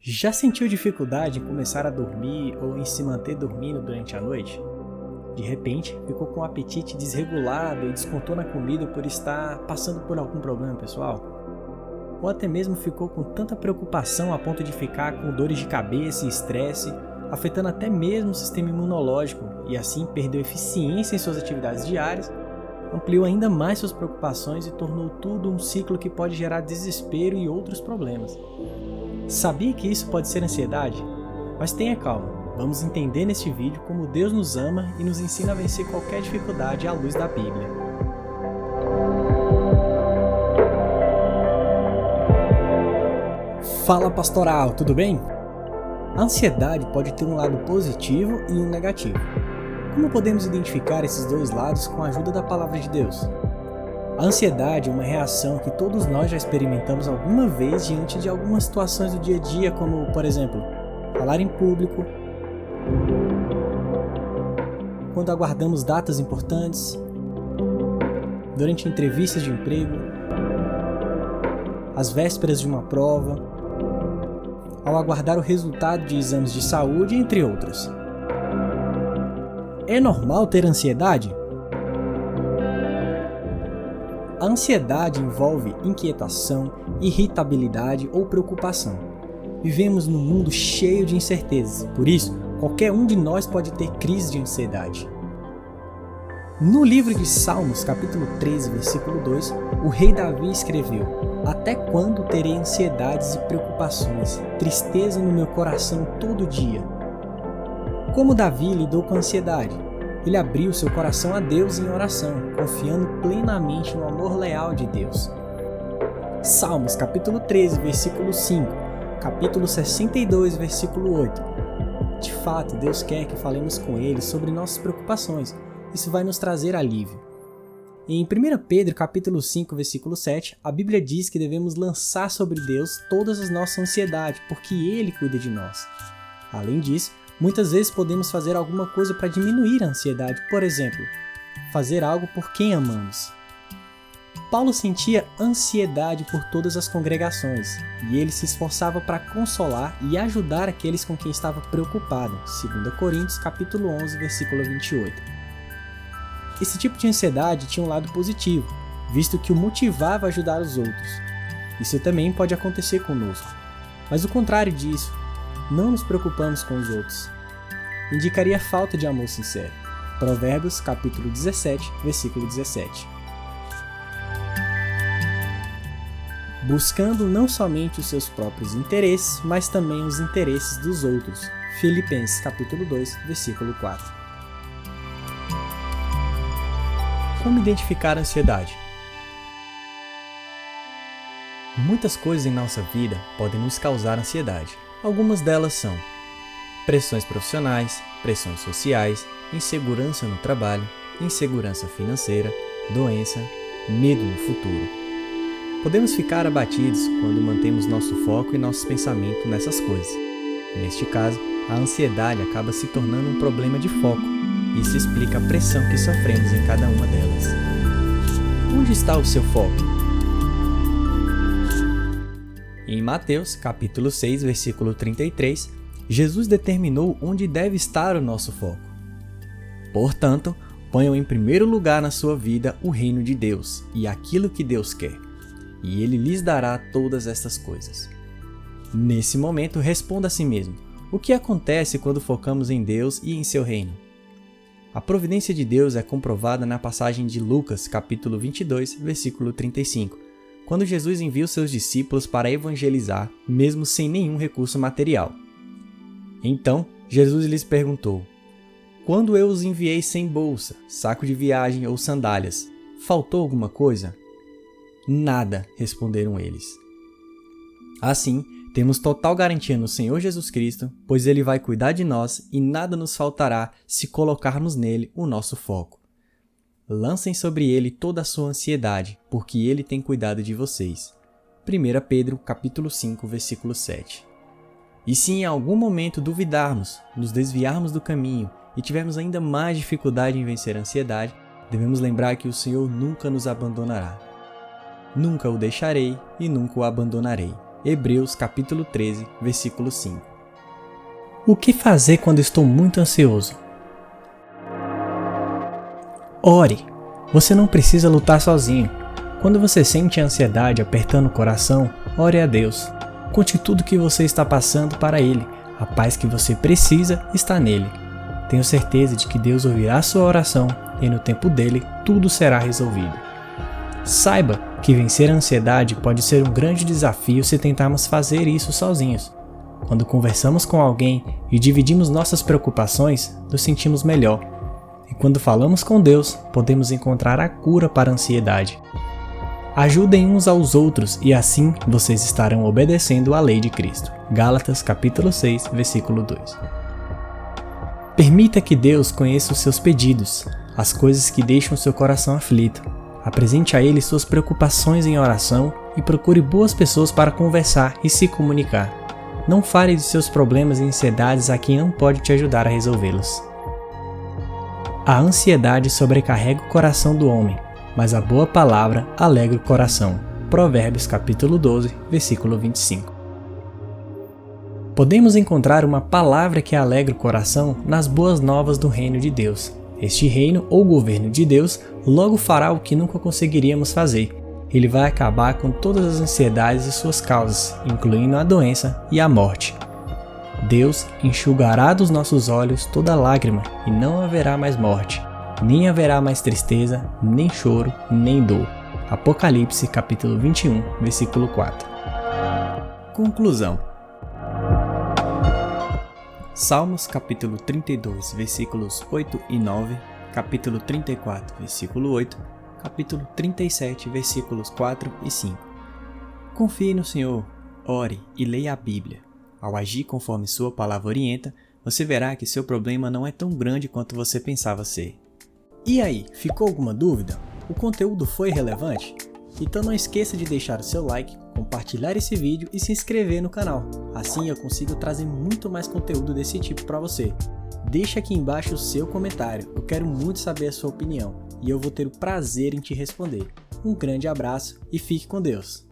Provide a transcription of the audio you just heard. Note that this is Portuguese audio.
Já sentiu dificuldade em começar a dormir ou em se manter dormindo durante a noite? De repente, ficou com o apetite desregulado e descontou na comida por estar passando por algum problema pessoal? Ou até mesmo ficou com tanta preocupação a ponto de ficar com dores de cabeça e estresse, afetando até mesmo o sistema imunológico e assim perdeu eficiência em suas atividades diárias, ampliou ainda mais suas preocupações e tornou tudo um ciclo que pode gerar desespero e outros problemas. Sabia que isso pode ser ansiedade? Mas tenha calma, vamos entender neste vídeo como Deus nos ama e nos ensina a vencer qualquer dificuldade à luz da Bíblia. Fala pastoral, tudo bem? A ansiedade pode ter um lado positivo e um negativo. Como podemos identificar esses dois lados com a ajuda da palavra de Deus? A ansiedade é uma reação que todos nós já experimentamos alguma vez diante de algumas situações do dia a dia, como, por exemplo, falar em público, quando aguardamos datas importantes, durante entrevistas de emprego, às vésperas de uma prova, ao aguardar o resultado de exames de saúde, entre outras. É normal ter ansiedade? A ansiedade envolve inquietação, irritabilidade ou preocupação. Vivemos num mundo cheio de incertezas, por isso, qualquer um de nós pode ter crise de ansiedade. No livro de Salmos, capítulo 13, versículo 2, o rei Davi escreveu: "Até quando terei ansiedades e preocupações, tristeza no meu coração todo dia?" Como Davi lidou com a ansiedade? Ele abriu seu coração a Deus em oração, confiando plenamente no amor leal de Deus. Salmos, capítulo 13, versículo 5, capítulo 62, versículo 8. De fato, Deus quer que falemos com Ele sobre nossas preocupações. Isso vai nos trazer alívio. Em 1 Pedro, capítulo 5, versículo 7, a Bíblia diz que devemos lançar sobre Deus todas as nossas ansiedades, porque Ele cuida de nós. Além disso, muitas vezes podemos fazer alguma coisa para diminuir a ansiedade, por exemplo, fazer algo por quem amamos. Paulo sentia ansiedade por todas as congregações, e ele se esforçava para consolar e ajudar aqueles com quem estava preocupado, 2 Coríntios capítulo 11, versículo 28. Esse tipo de ansiedade tinha um lado positivo, visto que o motivava a ajudar os outros. Isso também pode acontecer conosco, mas o contrário disso, não nos preocupamos com os outros, indicaria falta de amor sincero. Provérbios, capítulo 17, versículo 17. Buscando não somente os seus próprios interesses, mas também os interesses dos outros. Filipenses, capítulo 2, versículo 4. Como identificar a ansiedade? Muitas coisas em nossa vida podem nos causar ansiedade. Algumas delas são pressões profissionais, pressões sociais, insegurança no trabalho, insegurança financeira, doença, medo no futuro. Podemos ficar abatidos quando mantemos nosso foco e nosso pensamento nessas coisas. Neste caso, a ansiedade acaba se tornando um problema de foco. Isso explica a pressão que sofremos em cada uma delas. Onde está o seu foco? Em Mateus, capítulo 6, versículo 33, Jesus determinou onde deve estar o nosso foco. Portanto, ponham em primeiro lugar na sua vida o reino de Deus e aquilo que Deus quer, e Ele lhes dará todas estas coisas. Nesse momento, responda a si mesmo: o que acontece quando focamos em Deus e em seu reino? A providência de Deus é comprovada na passagem de Lucas, capítulo 22, versículo 35. Quando Jesus envia os seus discípulos para evangelizar, mesmo sem nenhum recurso material. Então, Jesus lhes perguntou: "Quando eu os enviei sem bolsa, saco de viagem ou sandálias, faltou alguma coisa?" "Nada", responderam eles. Assim, temos total garantia no Senhor Jesus Cristo, pois Ele vai cuidar de nós e nada nos faltará se colocarmos nele o nosso foco. Lancem sobre ele toda a sua ansiedade, porque ele tem cuidado de vocês. 1 Pedro, capítulo 5, versículo 7. E se em algum momento duvidarmos, nos desviarmos do caminho e tivermos ainda mais dificuldade em vencer a ansiedade, devemos lembrar que o Senhor nunca nos abandonará. Nunca o deixarei e nunca o abandonarei. Hebreus capítulo 13, versículo 5. O que fazer quando estou muito ansioso? Ore! Você não precisa lutar sozinho. Quando você sente a ansiedade apertando o coração, ore a Deus. Conte tudo o que você está passando para Ele. A paz que você precisa está nele. Tenho certeza de que Deus ouvirá sua oração e no tempo dele tudo será resolvido. Saiba que vencer a ansiedade pode ser um grande desafio se tentarmos fazer isso sozinhos. Quando conversamos com alguém e dividimos nossas preocupações, nos sentimos melhor. E quando falamos com Deus, podemos encontrar a cura para a ansiedade. Ajudem uns aos outros e assim vocês estarão obedecendo à lei de Cristo. Gálatas capítulo 6, versículo 2. Permita que Deus conheça os seus pedidos, as coisas que deixam seu coração aflito. Apresente a Ele suas preocupações em oração e procure boas pessoas para conversar e se comunicar. Não fale de seus problemas e ansiedades a quem não pode te ajudar a resolvê-los. A ansiedade sobrecarrega o coração do homem, mas a boa palavra alegra o coração. Provérbios capítulo 12, versículo 25. Podemos encontrar uma palavra que alegra o coração nas boas novas do reino de Deus. Este reino ou governo de Deus logo fará o que nunca conseguiríamos fazer. Ele vai acabar com todas as ansiedades e suas causas, incluindo a doença e a morte. Deus enxugará dos nossos olhos toda lágrima e não haverá mais morte, nem haverá mais tristeza, nem choro, nem dor. Apocalipse capítulo 21, versículo 4. Conclusão. Salmos capítulo 32, versículos 8 e 9, capítulo 34, versículo 8, capítulo 37, versículos 4 e 5. Confie no Senhor, ore e leia a Bíblia. Ao agir conforme sua palavra orienta, você verá que seu problema não é tão grande quanto você pensava ser. E aí, ficou alguma dúvida? O conteúdo foi relevante? Então não esqueça de deixar o seu like, compartilhar esse vídeo e se inscrever no canal. Assim eu consigo trazer muito mais conteúdo desse tipo para você. Deixa aqui embaixo o seu comentário, eu quero muito saber a sua opinião e eu vou ter o prazer em te responder. Um grande abraço e fique com Deus!